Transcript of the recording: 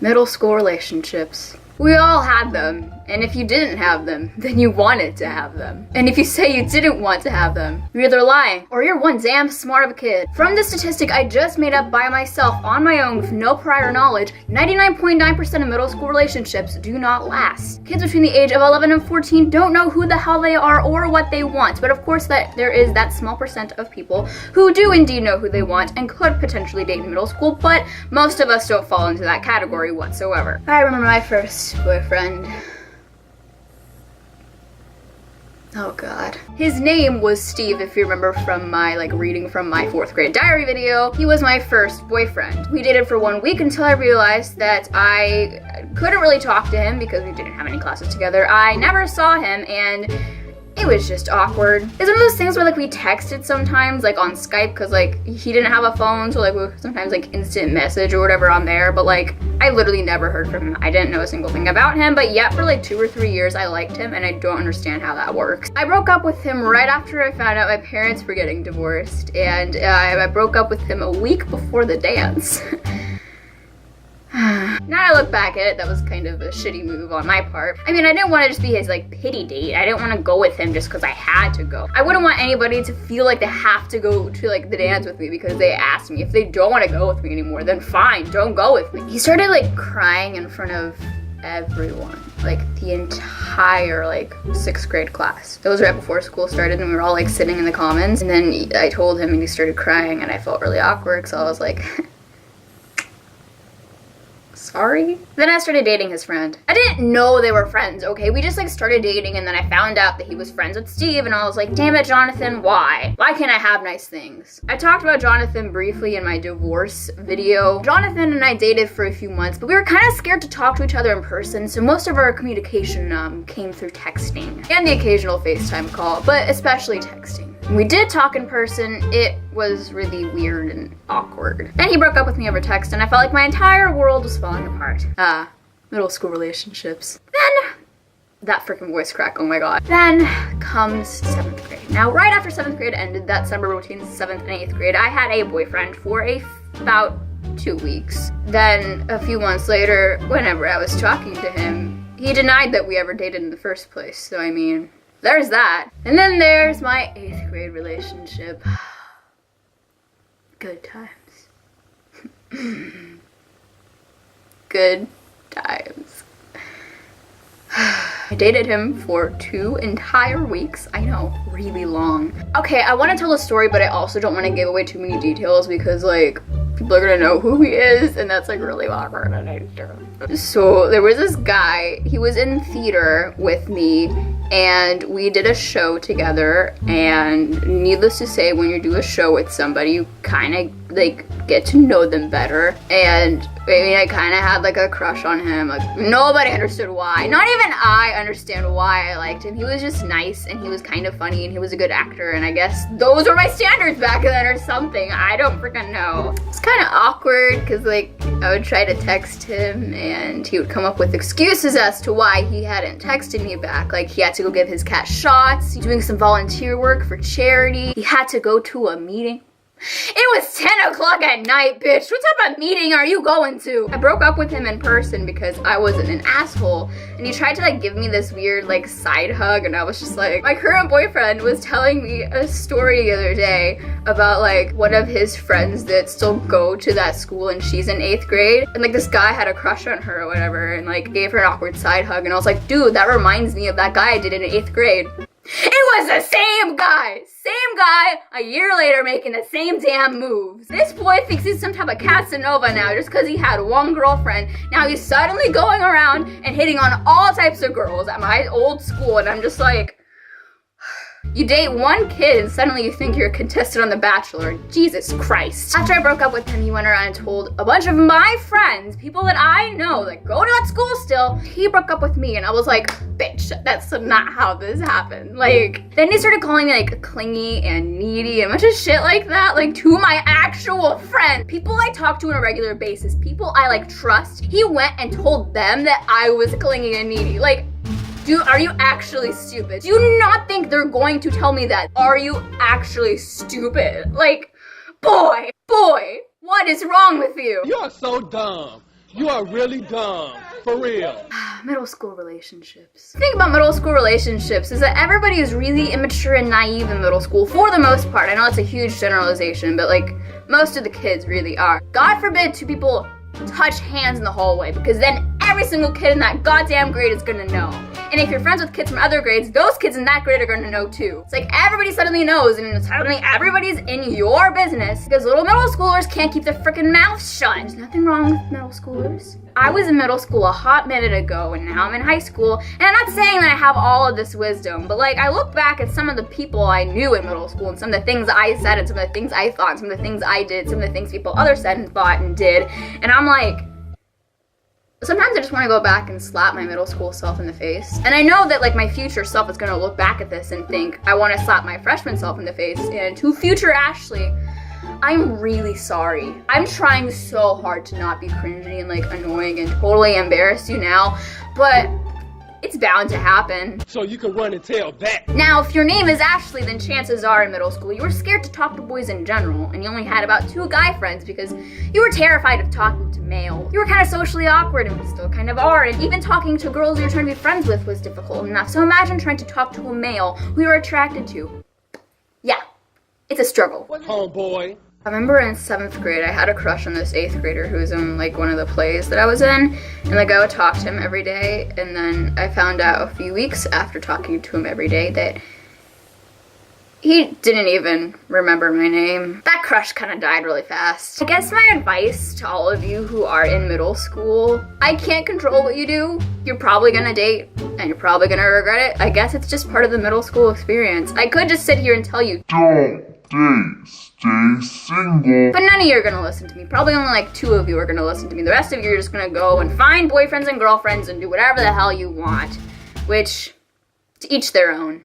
Middle school relationships. We all had them, and if you didn't have them, then you wanted to have them. And if you say you didn't want to have them, you're either lying or you're one damn smart of a kid. From this statistic I just made up by myself on my own with no prior knowledge, 99.9% of middle school relationships do not last. Kids between the age of 11 and 14 don't know who the hell they are or what they want, but of course that there is that small percent of people who do indeed know who they want and could potentially date in middle school, but most of us don't fall into that category whatsoever. I remember my first boyfriend. Oh god. His name was Steve, if you remember from my reading from my 4th grade diary video. He was my first boyfriend. We dated for 1 week until I realized that I couldn't really talk to him because we didn't have any classes together. I never saw him and it was just awkward. It's one of those things where we texted sometimes on Skype because he didn't have a phone, so we would sometimes instant message or whatever on there, but I literally never heard from him. I didn't know a single thing about him, but yet for 2 or 3 years I liked him and I don't understand how that works. I broke up with him right after I found out my parents were getting divorced, and I broke up with him a week before the dance. Now I look back at it, that was kind of a shitty move on my part. I mean, I didn't want to just be his pity date. I didn't want to go with him just because I had to go. I wouldn't want anybody to feel like they have to go to the dance with me because they asked me. If they don't want to go with me anymore, then fine, don't go with me. He started crying in front of everyone, the entire 6th grade class. It was right before school started and we were all sitting in the commons, and then I told him and he started crying and I felt really awkward, so I was like, sorry. Then I started dating his friend. I didn't know they were friends, okay? We just started dating, and then I found out that he was friends with Steve, and I was like, damn it, Jonathan, why? Why can't I have nice things? I talked about Jonathan briefly in my divorce video. Jonathan and I dated for a few months, but we were kind of scared to talk to each other in person, so most of our communication came through texting and the occasional FaceTime call, but especially texting. When we did talk in person, it was really weird and awkward. Then he broke up with me over text, and I felt like my entire world was falling apart. Middle school relationships. Then, that freaking voice crack, oh my god. Then comes 7th grade. Now, right after 7th grade ended, that summer between 7th and 8th grade, I had a boyfriend for about 2 weeks. Then, a few months later, whenever I was talking to him, he denied that we ever dated in the first place, so I mean, there's that. And then there's my 8th grade relationship. Good times. Good times. I dated him for 2 entire weeks. I know, really long. Okay, I want to tell a story, but I also don't want to give away too many details because people are gonna know who he is, and that's really awkward, and I don't. So there was this guy, he was in theater with me, and we did a show together, and needless to say, when you do a show with somebody, you kind of get to know them better, and I mean, I kind of had a crush on him. Nobody understood why. Not even I understand why I liked him. He was just nice, and he was kind of funny, and he was a good actor, and I guess those were my standards back then or something. I don't freaking know. It's kind of awkward because I would try to text him and he would come up with excuses as to why he hadn't texted me back. He had to go give his cat shots, he's doing some volunteer work for charity, he had to go to a meeting. It was 10 o'clock at night, bitch. What type of meeting are you going to? I broke up with him in person because I wasn't an asshole, and he tried to give me this weird side hug, and I was just my current boyfriend was telling me a story the other day about one of his friends that still go to that school, and she's in 8th grade, and this guy had a crush on her or whatever, and gave her an awkward side hug, and I was like, dude, that reminds me of that guy I did in 8th grade. It was the same guy, a year later making the same damn moves. This boy thinks he's some type of Casanova now just because he had one girlfriend. Now he's suddenly going around and hitting on all types of girls at my old school, and I'm just you date one kid and suddenly you think you're a contestant on The Bachelor. Jesus Christ. After I broke up with him, he went around and told a bunch of my friends, people that I know that go to that school still, he broke up with me, and I was like, bitch, that's not how this happened. Then he started calling me clingy and needy and a bunch of shit like that, to my actual friends. People I talk to on a regular basis, people I trust. He went and told them that I was clingy and needy. Dude, are you actually stupid? Do you not think they're going to tell me that? Are you actually stupid? Boy, what is wrong with you? You are so dumb. You are really dumb. For real. Middle school relationships. The thing about middle school relationships is that everybody is really immature and naive in middle school for the most part. I know it's a huge generalization, but like most of the kids really are. God forbid two people touch hands in the hallway, because then every single kid in that goddamn grade is gonna know. And if you're friends with kids from other grades, those kids in that grade are gonna know too. It's like everybody suddenly knows, and suddenly everybody's in your business because little middle schoolers can't keep their freaking mouths shut. There's nothing wrong with middle schoolers. I was in middle school a hot minute ago, and now I'm in high school, and I'm not saying that I have all of this wisdom, but like I look back at some of the people I knew in middle school, and some of the things I said, and some of the things I thought, and some of the things I did, some of the things people others said and thought and did, and I'm like, sometimes I just want to go back and slap my middle school self in the face. And I know that like my future self is going to look back at this and think, I want to slap my freshman self in the face. And to future Ashley, I'm really sorry. I'm trying so hard to not be cringy and like annoying and totally embarrass you now, but it's bound to happen. So you can run and tell that. Now, if your name is Ashley, then chances are in middle school you were scared to talk to boys in general, and you only had about 2 guy friends because you were terrified of talking to males. You were kind of socially awkward, and still kind of are, and even talking to girls you were trying to be friends with was difficult enough. So imagine trying to talk to a male who you were attracted to. Yeah, it's a struggle. Homeboy. I remember in 7th grade, I had a crush on this 8th grader who was in like one of the plays that I was in, and like I would talk to him every day, and then I found out a few weeks after talking to him every day that he didn't even remember my name. That crush kind of died really fast. I guess my advice to all of you who are in middle school, I can't control what you do. You're probably gonna date, and you're probably gonna regret it. I guess it's just part of the middle school experience. I could just sit here and tell you, don't date. Stay single. But none of you are gonna listen to me. Probably only like 2 of you are gonna listen to me. The rest of you are just gonna go and find boyfriends and girlfriends and do whatever the hell you want. Which, to each their own.